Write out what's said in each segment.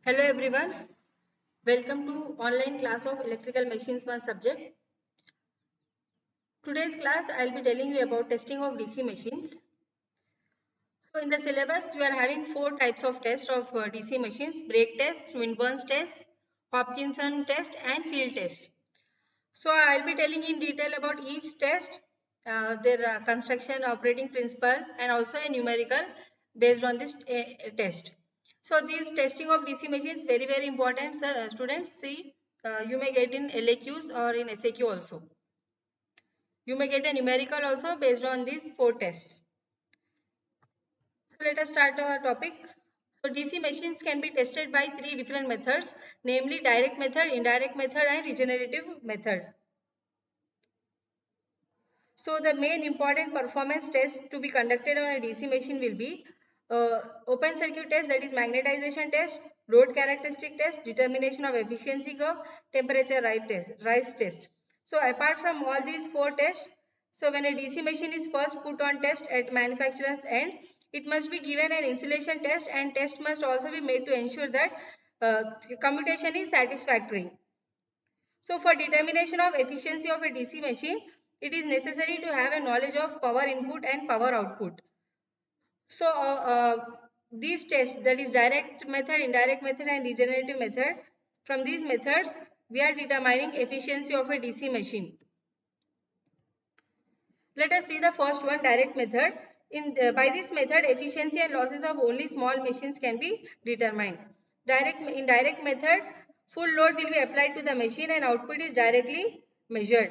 Hello everyone, welcome to online class of electrical machines 1 subject. Today's class I will be telling you about testing of DC machines. So in the syllabus we are having 4 types of test of DC machines: brake test, Swinburne's test, Hopkinson test and field test. So I will be telling in detail about each test, their construction, operating principle and also a numerical based on this test. So this testing of DC machines very important, students. See, you may get in LAQs or in SAQ also. You may get a numerical also based on these 4 tests. So let us start our topic. So DC machines can be tested by 3 different methods, namely direct method, indirect method and regenerative method. So the main important performance test to be conducted on a DC machine will be open circuit test, that is magnetization test, load characteristic test, determination of efficiency curve, temperature rise test. So apart from all these 4 tests, so when a DC machine is first put on test at manufacturer's end, it must be given an insulation test and test must also be made to ensure that commutation is satisfactory. So for determination of efficiency of a DC machine, it is necessary to have a knowledge of power input and power output. So these tests, that is direct method, indirect method and regenerative method, from these methods we are determining efficiency of a DC machine. Let us see the first one, direct method. By this method, efficiency and losses of only small machines can be determined. In direct method, full load will be applied to the machine and output is directly measured.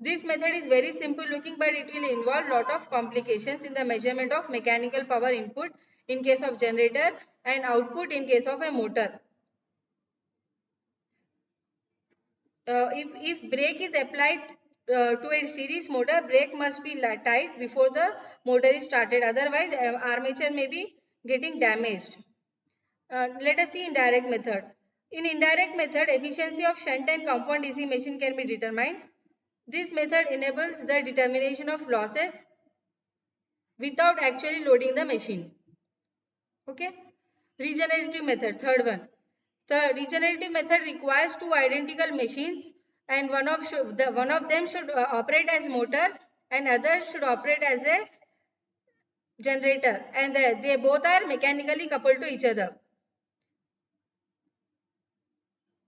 This method is very simple looking, but it will involve lot of complications in the measurement of mechanical power input in case of generator and output in case of a motor. If brake is applied to a series motor, brake must be tight before the motor is started. Otherwise, armature may be getting damaged. Let us see indirect method. In indirect method, efficiency of shunt and compound DC machine can be determined. This method enables the determination of losses without actually loading the machine. Okay. Regenerative method, third one. The regenerative method requires 2 identical machines and one of them should operate as motor and other should operate as a generator, and they both are mechanically coupled to each other.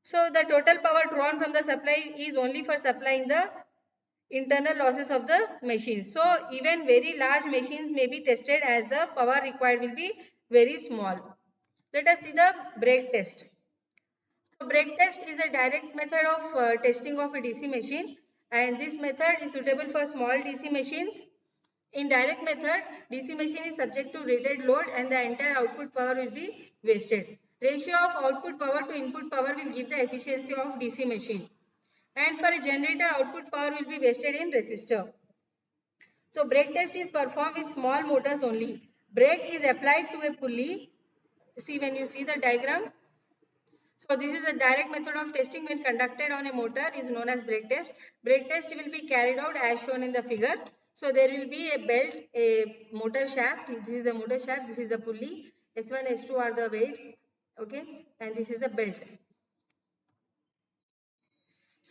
So the total power drawn from the supply is only for supplying the internal losses of the machines. So even very large machines may be tested as the power required will be very small. Let us see the brake test. So brake test is a direct method of testing of a DC machine, and this method is suitable for small DC machines. In direct method, DC machine is subject to rated load and the entire output power will be wasted. Ratio of output power to input power will give the efficiency of DC machine. And for a generator, output power will be wasted in resistor. So brake test is performed with small motors only. Brake is applied to a pulley. See, when you see the diagram. So this is the direct method of testing when conducted on a motor is known as brake test. Brake test will be carried out as shown in the figure. So there will be a belt, a motor shaft. This is the motor shaft. This is the pulley. S1, S2 are the weights. Okay. And this is the belt.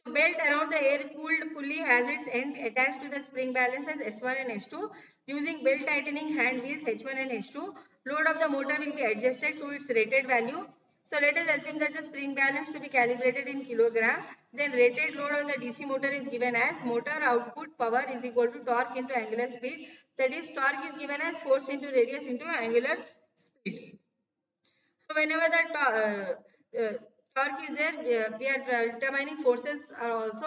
So belt around the air-cooled pulley has its end attached to the spring balancers S1 and S2. Using belt tightening hand wheels H1 and H2, load of the motor will be adjusted to its rated value. So let us assume that the spring balance to be calibrated in kilogram. Then rated load on the DC motor is given as motor output power is equal to torque into angular speed. That is, torque is given as force into radius into angular speed. So whenever torque is there, we are determining forces are also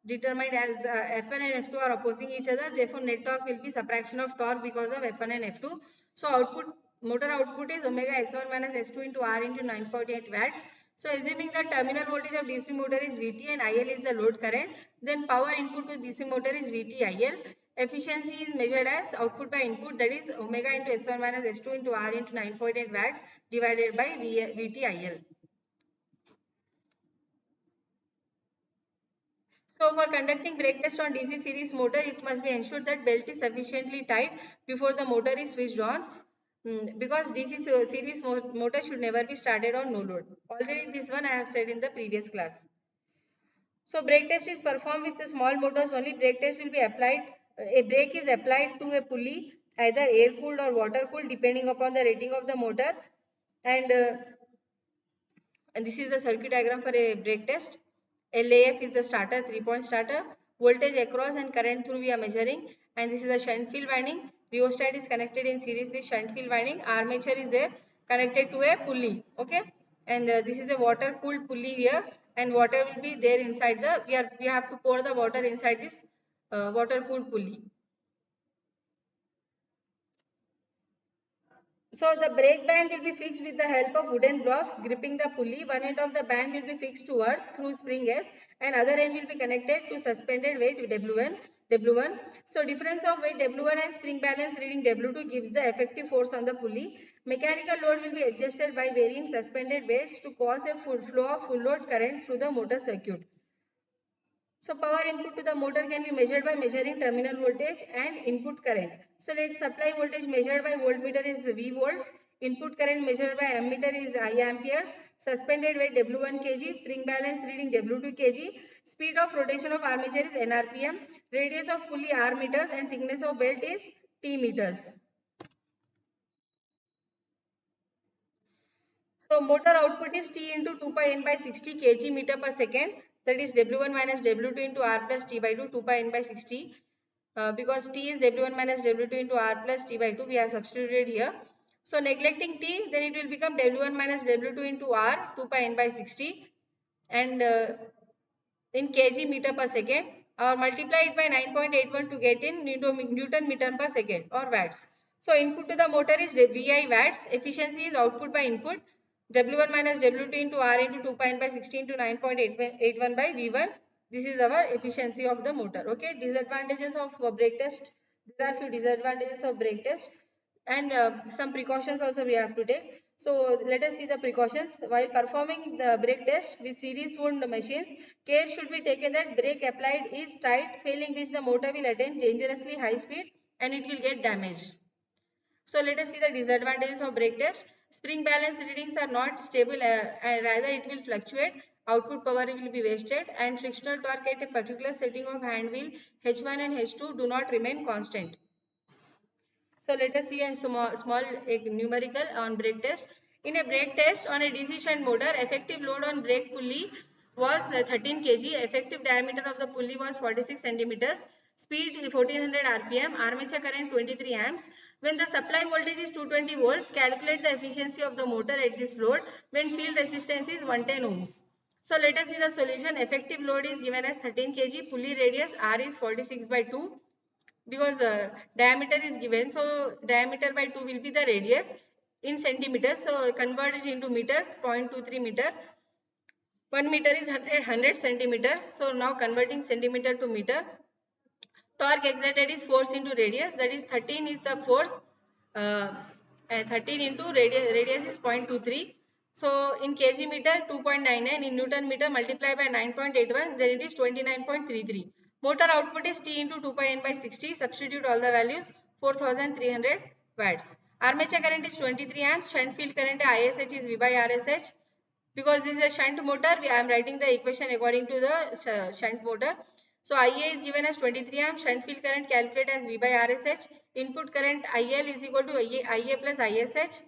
determined as F1 and F2 are opposing each other. Therefore, net torque will be subtraction of torque because of F1 and F2. So motor output is omega S1 minus S2 into R into 9.8 watts. So assuming that terminal voltage of DC motor is Vt and IL is the load current, then power input to DC motor is Vt IL. Efficiency is measured as output by input, that is omega into S1 minus S2 into R into 9.8 watt divided by VTIL. So for conducting brake test on DC series motor, it must be ensured that belt is sufficiently tight before the motor is switched on. Because DC series motor should never be started on no load. Already this one I have said in the previous class. So brake test is performed with the small motors only. Brake test will be applied. A brake is applied to a pulley, either air cooled or water cooled, depending upon the rating of the motor. And this is the circuit diagram for a brake test. LAF is the starter, 3-point starter. Voltage across and current through we are measuring. And this is the shunt field winding. Rheostat is connected in series with shunt field winding. Armature is there connected to a pulley. Okay. And this is a water cooled pulley here. And water will be there inside the, we have to pour the water inside this water cooled pulley. So the brake band will be fixed with the help of wooden blocks gripping the pulley. One end of the band will be fixed to earth through spring S and other end will be connected to suspended weight W1. So difference of weight W1 and spring balance reading W2 gives the effective force on the pulley. Mechanical load will be adjusted by varying suspended weights to cause a full flow of full load current through the motor circuit. So power input to the motor can be measured by measuring terminal voltage and input current. So let supply voltage measured by voltmeter is V volts, input current measured by ammeter is I amperes, suspended weight W1 kg, spring balance reading W2 kg, speed of rotation of armature is NRPM, radius of pulley R meters and thickness of belt is T meters. So motor output is T into 2 pi n by 60 kg meter per second. That is W1 minus W2 into R plus T by 2, 2 pi n by 60. Because T is W1 minus W2 into R plus T by 2, we have substituted here. So neglecting T, then it will become W1 minus W2 into R, 2 pi n by 60. And in kg meter per second, or multiply it by 9.81 to get in Newton meter per second or watts. So input to the motor is VI watts, efficiency is output by input, W1 minus W2 into R into 2 pi n by 16 to 9.81 by V1. This is our efficiency of the motor. Okay, disadvantages of brake test. There are few disadvantages of brake test and some precautions also we have to take. So let us see the precautions. While performing the brake test with series wound machines, care should be taken that brake applied is tight, failing which the motor will attain dangerously high speed and it will get damaged. So let us see the disadvantages of brake test. Spring balance readings are not stable and rather it will fluctuate. Output power will be wasted and frictional torque at a particular setting of hand wheel H1 and H2 do not remain constant. So let us see a small numerical on brake test. In a brake test on a DC shunt motor, effective load on brake pulley was 13 kg. Effective diameter of the pulley was 46 centimeters. Speed 1400 rpm. Armature current 23 amps. When the supply voltage is 220 volts, calculate the efficiency of the motor at this load when field resistance is 110 ohms. So let us see the solution. Effective load is given as 13 kg. Pulley radius R is 46 by 2 because diameter is given, so diameter by 2 will be the radius in centimeters, so convert it into meters. 0.23 meter, 1 meter is 100 centimeters, so now converting centimeter to meter. Torque exerted is force into radius, that is 13 is the force, and 13 into radius is 0.23. So in kg meter 2.99, in Newton meter multiply by 9.81, then it is 29.33. Motor output is T into 2 pi n by 60. Substitute all the values. 4300 watts. Armature current is 23 amps. Shunt field current ISH is V by RSH. Because this is a shunt motor, I am writing the equation according to the shunt motor. So IA is given as 23 amps. Shunt field current calculated as V by RSH. Input current IL is equal to IA plus ISH.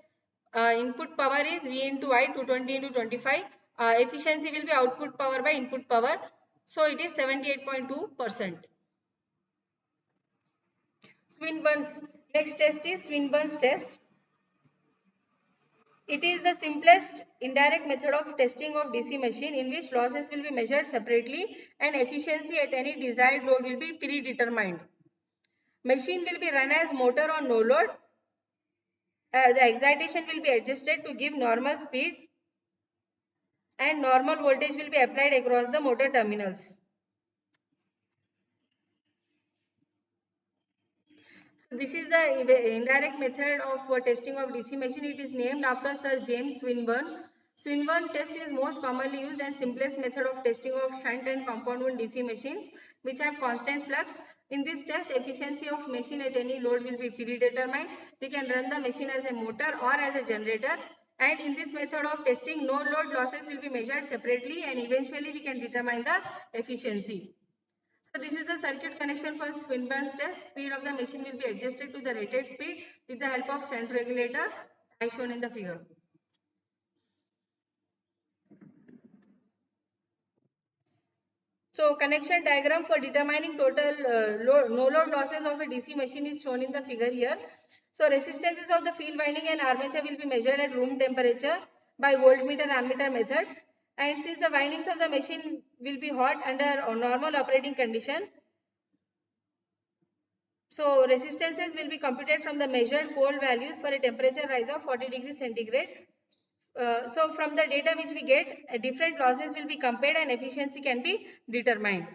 Input power is V into I, 220 into 25. Efficiency will be output power by input power. So it is 78.2%. Swinburne's next test is Swinburne's test. It is the simplest indirect method of testing of DC machine in which losses will be measured separately and efficiency at any desired load will be predetermined. Machine will be run as motor on no load. The excitation will be adjusted to give normal speed and normal voltage will be applied across the motor terminals. This is the indirect method of testing of DC machine. It is named after Sir James Swinburne. Swinburne test is most commonly used and simplest method of testing of shunt and compound wound DC machines which have constant flux. In this test, efficiency of machine at any load will be predetermined. We can run the machine as a motor or as a generator, and in this method of testing, no load losses will be measured separately and eventually we can determine the efficiency. So this is the circuit connection for Swinburne's test. Speed of the machine will be adjusted to the rated speed with the help of shunt regulator as shown in the figure. So connection diagram for determining total no load losses of a DC machine is shown in the figure here. So resistances of the field winding and armature will be measured at room temperature by voltmeter ammeter method. And since the windings of the machine will be hot under normal operating condition, so resistances will be computed from the measured cold values for a temperature rise of 40 degrees centigrade. So from the data which we get, different losses will be compared and efficiency can be determined.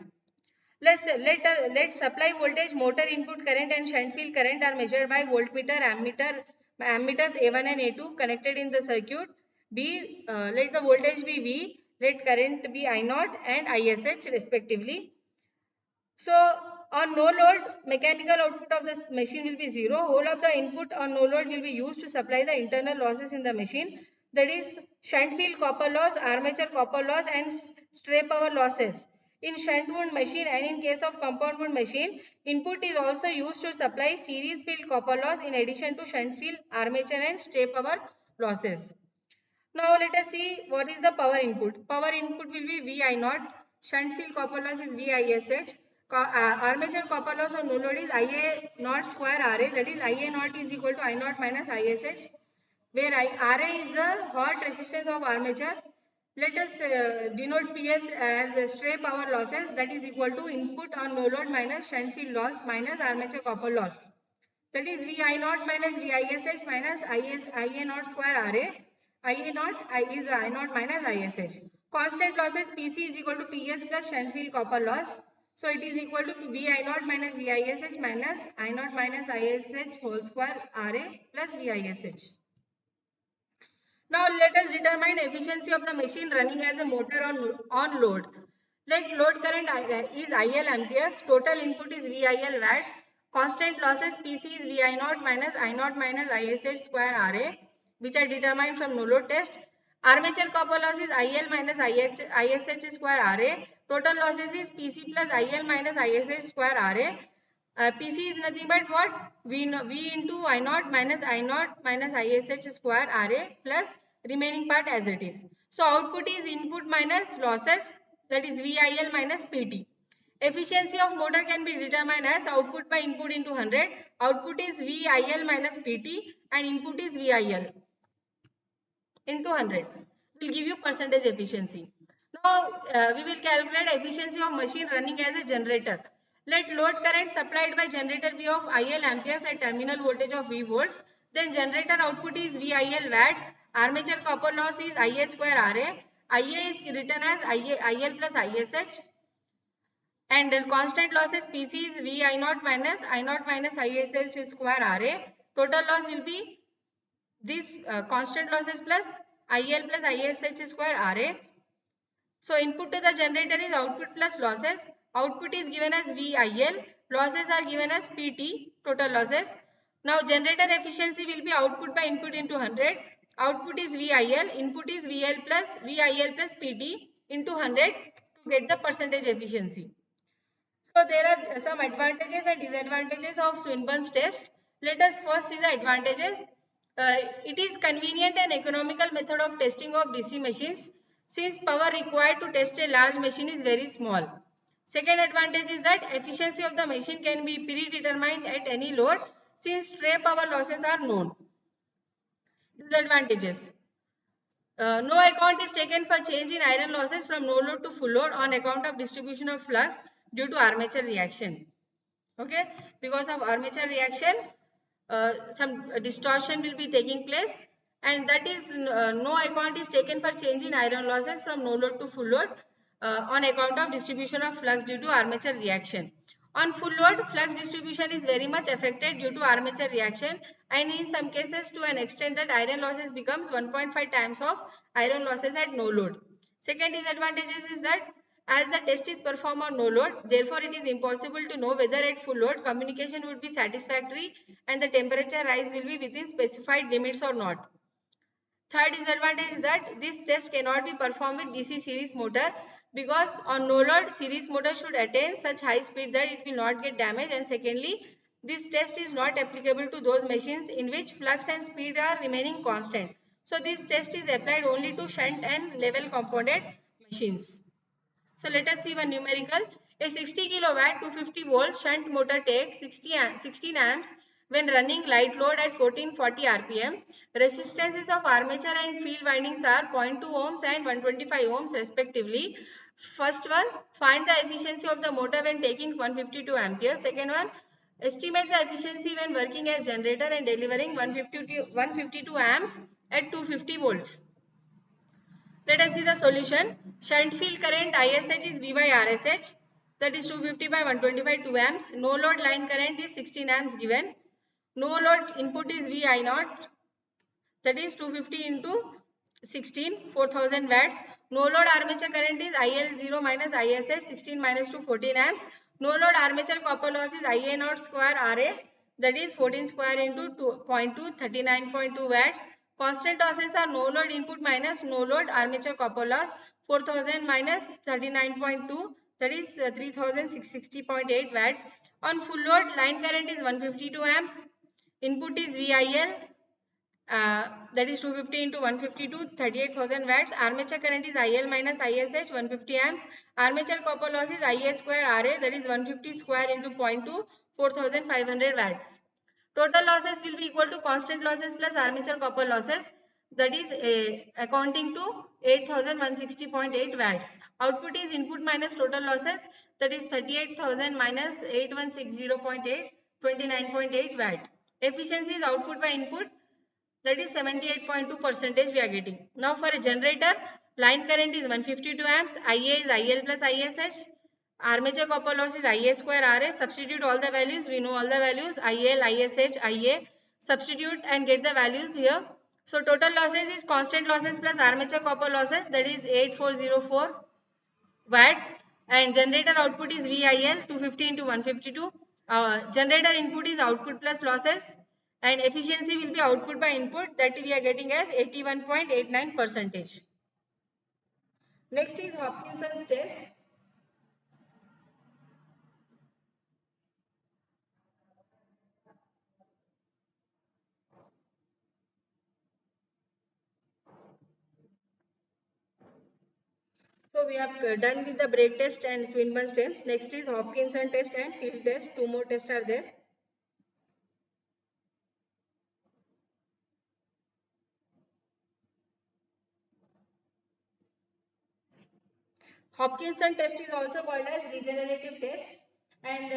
Let supply voltage, motor input current and shunt field current are measured by voltmeter, ammeters A1 and A2 connected in the circuit. Let the voltage be V, let current be I0 and ISH respectively. So on no load, mechanical output of this machine will be 0. Whole of the input on no load will be used to supply the internal losses in the machine. That is shunt field copper loss, armature copper loss and stray power losses. In shunt wound machine and in case of compound wound machine, input is also used to supply series field copper loss in addition to shunt field, armature and stray power losses. Now let us see what is the power input. Power input will be VI0. Shunt field copper loss is VISH. Armature copper loss on no load is IA0 square RA. That is IA0 is equal to I0 minus ISH, where RA is the hot resistance of armature. Let us denote PS as stray power losses, that is equal to input on no load minus shunt field loss minus armature copper loss. That is VI0 minus VISH minus IA0 square RA. IA0 is I0 minus ISH. Constant losses PC is equal to PS plus shunt field copper loss. So it is equal to VI0 minus VISH minus I0 minus ISH whole square RA plus VISH. Now let us determine efficiency of the machine running as a motor on load. Let load current is IL amperes, total input is VIL watts, constant losses PC is VI0 minus I0 minus ISH square RA, which are determined from no load test. Armature copper loss is IL minus ISH square RA, total losses is PC plus IL minus ISH square RA. PC is nothing but what? V into I0 minus ISH square RA plus remaining part as it is. So output is input minus losses, that is VIL minus PT. Efficiency of motor can be determined as output by input into 100. Output is VIL minus PT and input is VIL into 100. Will give you percentage efficiency. Now we will calculate efficiency of machine running as a generator. Let load current supplied by generator be of IL amperes at terminal voltage of V volts. Then generator output is VIL watts. Armature copper loss is IA square RA. IA is written as IL plus ISH. And the constant losses PC is VI0 minus I0 minus ISH square RA. Total loss will be this constant losses plus IL plus ISH square RA. So input to the generator is output plus losses. Output is given as VIL. Losses are given as PT, total losses. Now generator efficiency will be output by input into 100. Output is VIL. Input is VIL plus PT into 100 to get the percentage efficiency. So there are some advantages and disadvantages of Swinburne's test. Let us first see the advantages. It is convenient and economical method of testing of DC machines since power required to test a large machine is very small. Second advantage is that efficiency of the machine can be predetermined at any load since stray power losses are known. Disadvantages. No account is taken for change in iron losses from no load to full load on account of distribution of flux due to armature reaction. Okay, because of armature reaction, some distortion will be taking place, and that is no account is taken for change in iron losses from no load to full load on account of distribution of flux due to armature reaction. On full load, flux distribution is very much affected due to armature reaction, and in some cases to an extent that iron losses becomes 1.5 times of iron losses at no load. Second disadvantages is that as the test is performed on no load, therefore it is impossible to know whether at full load communication would be satisfactory and the temperature rise will be within specified limits or not. Third disadvantage is that this test cannot be performed with DC series motor because on no load series motor should attain such high speed that it will not get damaged, and secondly this test is not applicable to those machines in which flux and speed are remaining constant. So this test is applied only to shunt and level component machines. So let us see one numerical. A 60 kilowatt 250 volt shunt motor takes 16 amps when running light load at 1440 rpm. Resistances of armature and field windings are 0.2 ohms and 125 ohms respectively. First one, find the efficiency of the motor when taking 152 amperes. Second one, estimate the efficiency when working as generator and delivering 152 amps at 250 volts. Let us see the solution. Shunt field current ISH is V by RSH, that is 250 by 125 2 amps. No load line current is 16 amps given. No load input is V I naught, that is 250 into 16 4000 watts. No load armature current is IL0 minus ISH 16 minus 2 14 amps. No load armature copper loss is IA naught square RA, that is 14 square into 2.2 39.2 watts. Constant losses are no load input minus no load armature copper loss 4000 minus 39.2, that is 3660.8 watt. On full load line current is 152 amps. Input is VIL, that is 250 into 152 38,000 watts. Armature current is IL minus ISH 150 amps. Armature copper loss is IA square RA, that is 150 square into 0.2 4500 watts. Total losses will be equal to constant losses plus armature copper losses, that is accounting to 8160.8 watts. Output is input minus total losses, that is 38,000 minus 8160.8 29.8 watt. Efficiency is output by input, that is 78.2% we are getting. Now for a generator, line current is 152 amps, IA is IL plus ISH, armature copper loss is IA square RA. Substitute all the values, we know all the values, IL, ISH, IA. Substitute and get the values here. So total losses is constant losses plus armature copper losses, that is 8404 watts, and generator output is VIL 250 into 152. Generator input is output plus losses, and efficiency will be output by input, that we are getting as 81.89%. Next is Hopkinson's test. So we have done with the brake test and Swinburne's test. Next is Hopkinson test and field test. Two more tests are there. Hopkinson test is also called as regenerative test, and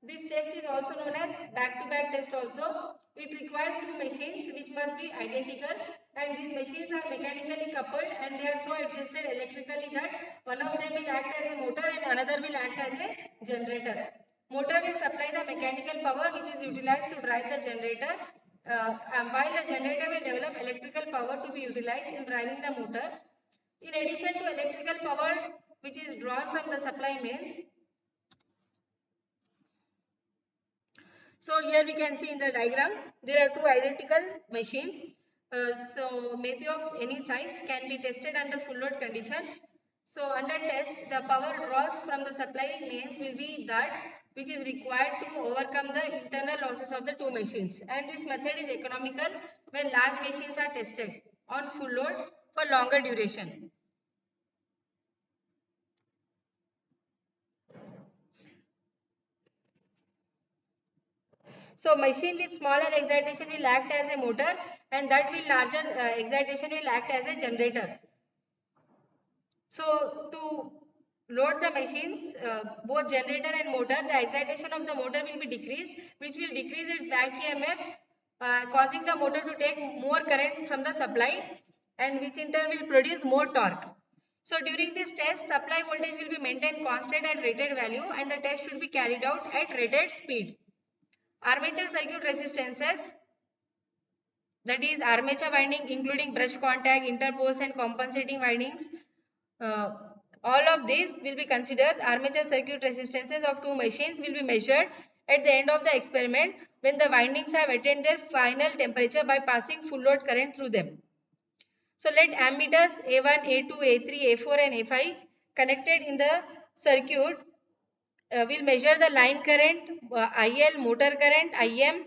this test is also known as back-to-back test also. It requires two machines which must be identical, and these machines are mechanically coupled and they are so adjusted electrically that one of them will act as a motor and another will act as a generator. Motor will supply the mechanical power which is utilized to drive the generator, while the generator will develop electrical power to be utilized in driving the motor. In addition to electrical power which is drawn from the supply mains, so here we can see in the diagram there are two identical machines. So maybe of any size can be tested under full load condition. So under test the power draws from the supply mains will be that which is required to overcome the internal losses of the two machines, and this method is economical when large machines are tested on full load for longer duration. So machine with smaller excitation will act as a motor, and that will larger excitation will act as a generator. So to load the machines, both generator and motor, the excitation of the motor will be decreased, which will decrease its back EMF, causing the motor to take more current from the supply, and which in turn will produce more torque. So during this test, supply voltage will be maintained constant at rated value and the test should be carried out at rated speed. Armature circuit resistances, that is armature winding including brush contact, interpoles and compensating windings. Uh, all of these will be considered. Armature circuit resistances of two machines will be measured at the end of the experiment when the windings have attained their final temperature by passing full load current through them. So let ammeters A1, A2, A3, A4 and A5 connected in the circuit will measure the line current IL, motor current IM,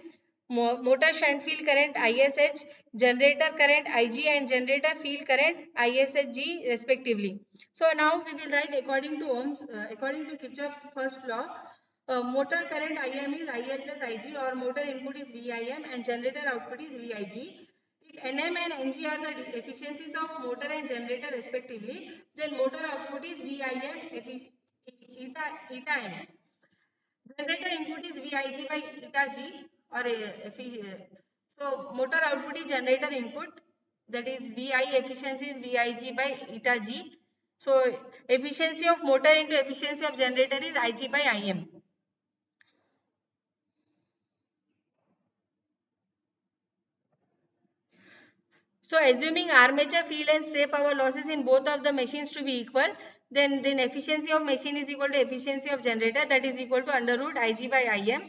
motor shunt field current ISH, generator current IG and generator field current ISHG respectively. So now we will write according to Ohm's, according to Kirchhoff's first law. Motor current IM is IL plus IG or motor input is VIM and generator output is VIG. If NM and NG are the efficiencies of motor and generator respectively, then motor output is VIM eta n. Generator input is VIG by eta G or so motor output is generator input, that is VI efficiency is VIG by eta G. So efficiency of motor into efficiency of generator is IG by IM. So assuming armature field and stray power losses in both of the machines to be equal, then efficiency of machine is equal to efficiency of generator, that is equal to under root Ig by Im,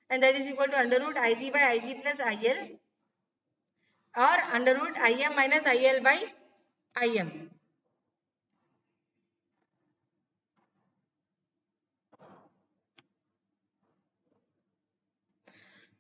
and that is equal to under root Ig by Ig plus IL or under root Im minus IL by Im.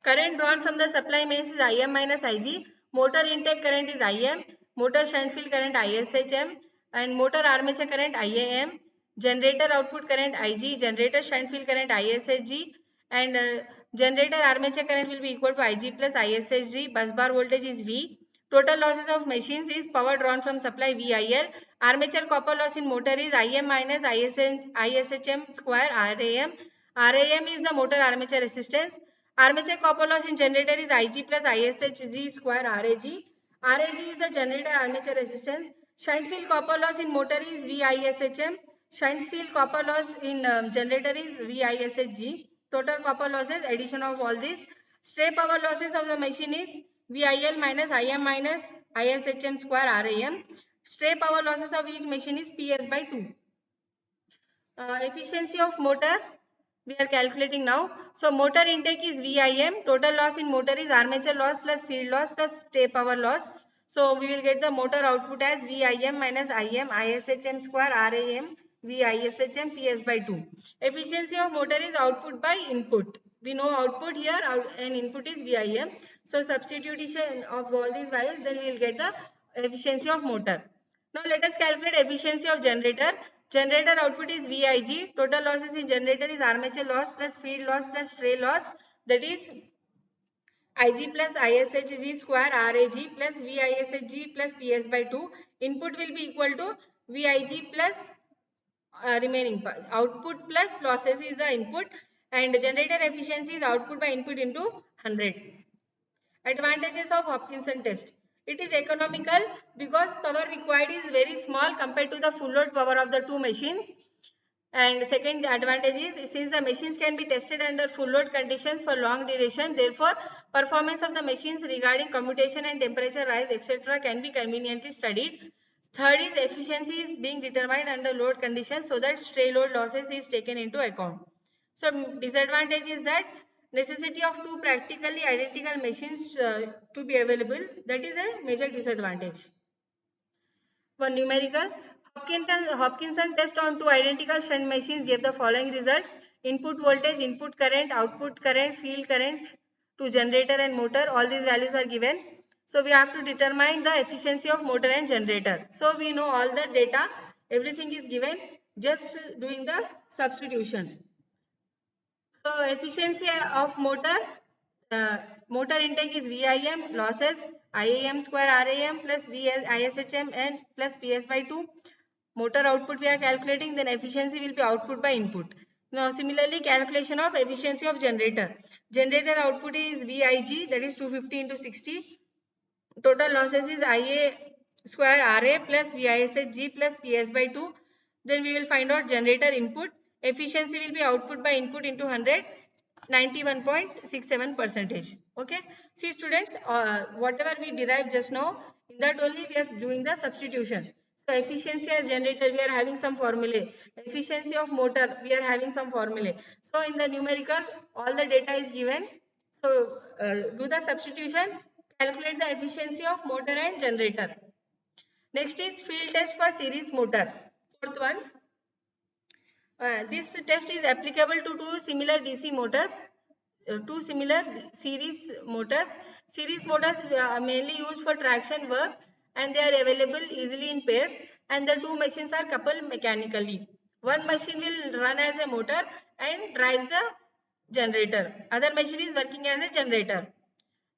Current drawn from the supply mains is Im minus Ig. Motor intake current is Im. Motor shunt field current ISHM. And motor armature current IAM. Generator output current Ig. Generator shunt field current ISHG. And generator armature current will be equal to Ig plus ISHG. Bus bar voltage is V. Total losses of machines is power drawn from supply VIL. Armature copper loss in motor is Im minus ISHM square RAM. RAM is the motor armature resistance. Armature copper loss in generator is Ig plus ISHG square RAG. RAG is the generator armature resistance. Shunt field copper loss in motor is VISHM. Shunt field copper loss in generator is VISHG. Total copper losses, addition of all these. Stray power losses of the machine is VIL minus IM minus ISHM square RAM. Stray power losses of each machine is PS by 2. Efficiency of motor we are calculating now. So motor intake is VIM. Total loss in motor is armature loss plus field loss plus stray power loss. So we will get the motor output as VIM minus IM ISHM square RAM VISHM PS by 2. Efficiency of motor is output by input. We know output here and input is VIM. So substitution of all these values, then we will get the efficiency of motor. Now let us calculate efficiency of generator. Generator output is VIG. Total losses in generator is armature loss plus field loss plus stray loss, that is Ig plus ISHG square RAG plus VISHG plus PS by 2. Input will be equal to VIG plus remaining part. Output plus losses is the input and generator efficiency is output by input into 100. Advantages of Hopkinson test. It is economical because power required is very small compared to the full load power of the two machines. And second advantage is, since the machines can be tested under full load conditions for long duration, therefore performance of the machines regarding commutation and temperature rise etc. can be conveniently studied. Third is efficiency is being determined under load conditions so that stray load losses is taken into account. So disadvantage is that necessity of two practically identical machines to be available, that is a major disadvantage. For numerical, Hopkinson test on two identical shunt machines gave the following results. Input voltage, input current, output current, field current to generator and motor. All these values are given. So we have to determine the efficiency of motor and generator. So we know all the data, everything is given, just doing the substitution. So efficiency of motor, motor intake is VIM, losses IAM square RAM plus ISHM and plus PS by 2. Motor output we are calculating, then efficiency will be output by input. Now similarly calculation of efficiency of generator. Generator output is VIG, that is 250 into 60. Total losses is IA square RA plus VISHG plus PS by 2. Then we will find out generator input. Efficiency will be output by input into 100, 91.67 percentage. Okay. See students, whatever we derived just now, in that only we are doing the substitution. So efficiency as generator, we are having some formulae. Efficiency of motor, we are having some formulae. So in the numerical, all the data is given. So do the substitution, calculate the efficiency of motor and generator. Next is field test for series motor. Fourth one, this test is applicable to two similar DC motors, two similar series motors. Series motors are mainly used for traction work and they are available easily in pairs, and the two machines are coupled mechanically. One machine will run as a motor and drives the generator. Other machine is working as a generator.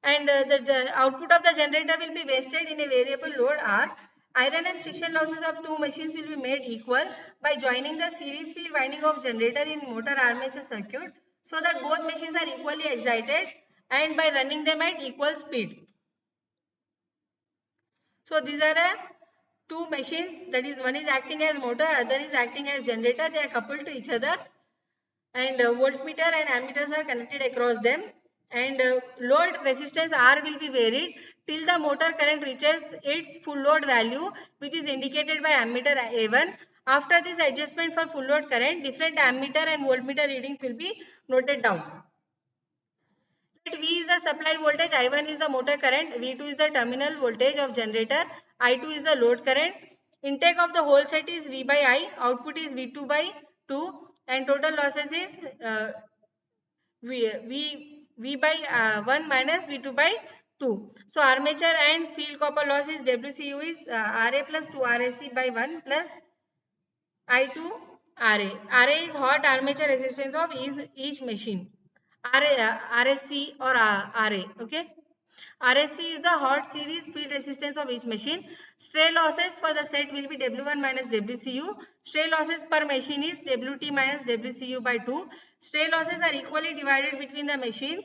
And the output of the generator will be wasted in a variable load R. Iron and friction losses of two machines will be made equal by joining the series field winding of generator in motor armature circuit so that both machines are equally excited and by running them at equal speed. So these are two machines, that is one is acting as motor, other is acting as generator. They are coupled to each other and voltmeter and ammeters are connected across them, and load resistance R will be varied till the motor current reaches its full load value, which is indicated by ammeter A1. After this adjustment for full load current, different ammeter and voltmeter readings will be noted down. Let V is the supply voltage, I1 is the motor current, V2 is the terminal voltage of generator, I2 is the load current. Intake of the whole set is V by I, output is V2 by 2, and total losses is V by 1 minus V2 by 2. So armature and field copper loss is WCU is RA plus 2 RAC by 1 plus I2 RA. RA is hot armature resistance of each machine. RSC or RA. Okay. RSC is the hot series field resistance of each machine. Stray losses for the set will be W1 minus WCU. Stray losses per machine is WT minus WCU by 2. Stray losses are equally divided between the machines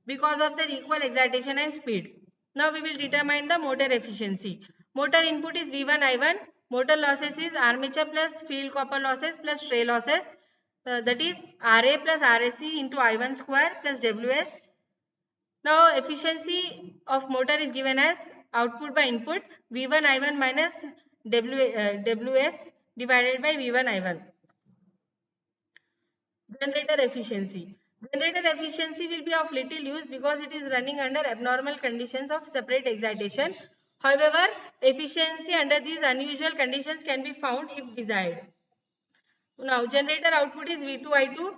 because of their equal excitation and speed. Now we will determine the motor efficiency. Motor input is V1 I1. Motor losses is armature plus field copper losses plus stray losses. That is RA plus RSC into I1 square plus WS. Now efficiency of motor is given as output by input V1 I1 minus WS divided by V1 I1. Generator efficiency. Generator efficiency will be of little use because it is running under abnormal conditions of separate excitation. However, efficiency under these unusual conditions can be found if desired. Now, generator output is V2 I2,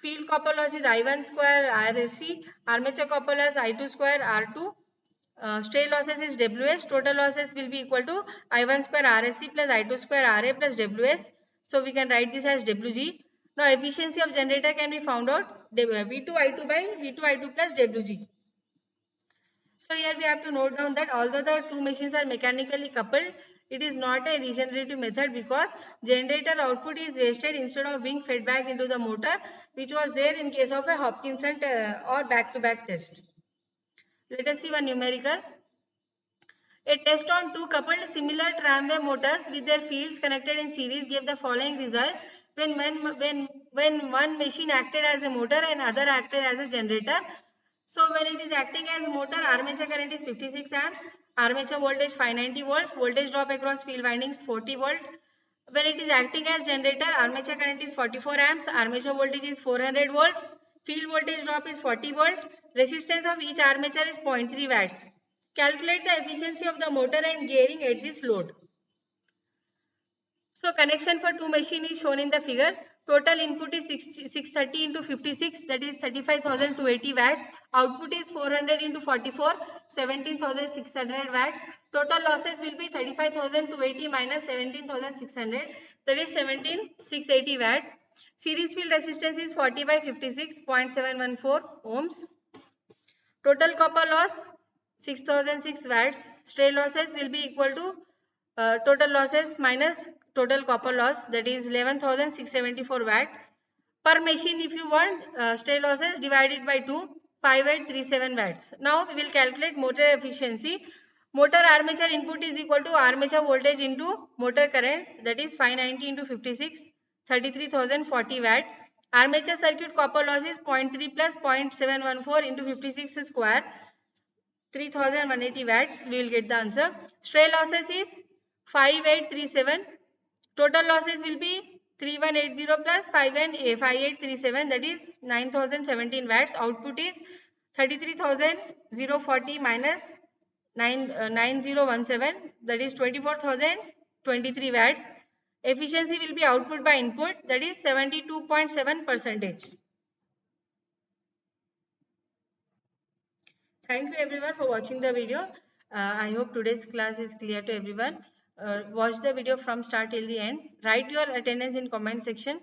field copper loss is I1 square RSC, armature copper loss I2 square R2, stray losses is WS, total losses will be equal to I1 square RSC plus I2 square RA plus WS. So we can write this as WG. Now efficiency of generator can be found out V2 I2 by V2 I2 plus WG. So here we have to note down that although the two machines are mechanically coupled, it is not a regenerative method because generator output is wasted instead of being fed back into the motor, which was there in case of a Hopkinson or back-to-back test. Let us see one numerical. A test on two coupled similar tramway motors with their fields connected in series gave the following results. When one machine acted as a motor and other acted as a generator. So when it is acting as motor, armature current is 56 amps, armature voltage 590 volts, voltage drop across field windings 40 volt. When it is acting as generator, armature current is 44 amps, armature voltage is 400 volts, field voltage drop is 40 volt, resistance of each armature is 0.3 watts. Calculate the efficiency of the motor and gearing at this load. So connection for two machine is shown in the figure. Total input is 630 into 56, that is 35,280 watts. Output is 400 into 44, 17,600 watts. Total losses will be 35,280 minus 17,600, that is 17,680 watt. Series field resistance is 40 by 56, 0.714 ohms. Total copper loss 6006 watts. Stray losses will be equal to total losses minus total copper loss, that is 11,674 watt. Per machine if you want stray losses divided by 2, 5837 watts. Now we will calculate motor efficiency. Motor armature input is equal to armature voltage into motor current, that is 590 into 56, 33,040 watt. Armature circuit copper loss is 0.3 plus 0.714 into 56 square, 3180 watts. We will get the answer. Stray losses is 5837. Total losses will be 3180 plus 5837, that is 9017 watts. Output is 33,040 minus 9017, that is 24,023 watts. Efficiency will be output by input, that is 72.7%. Thank you everyone for watching the video. I hope today's class is clear to everyone. Watch the video from start till the end. Write your attendance in comment section.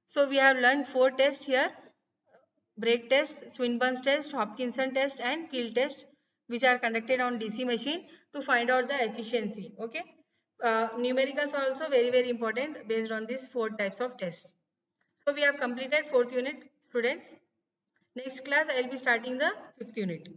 So we have learned 4 tests here: brake test, Swinburne's test, Hopkinson test and field test, which are conducted on DC machine to find out the efficiency. Okay. Numericals are also very important based on these 4 types of tests. So we have completed 4th unit, students. Next class I will be starting the 5th unit.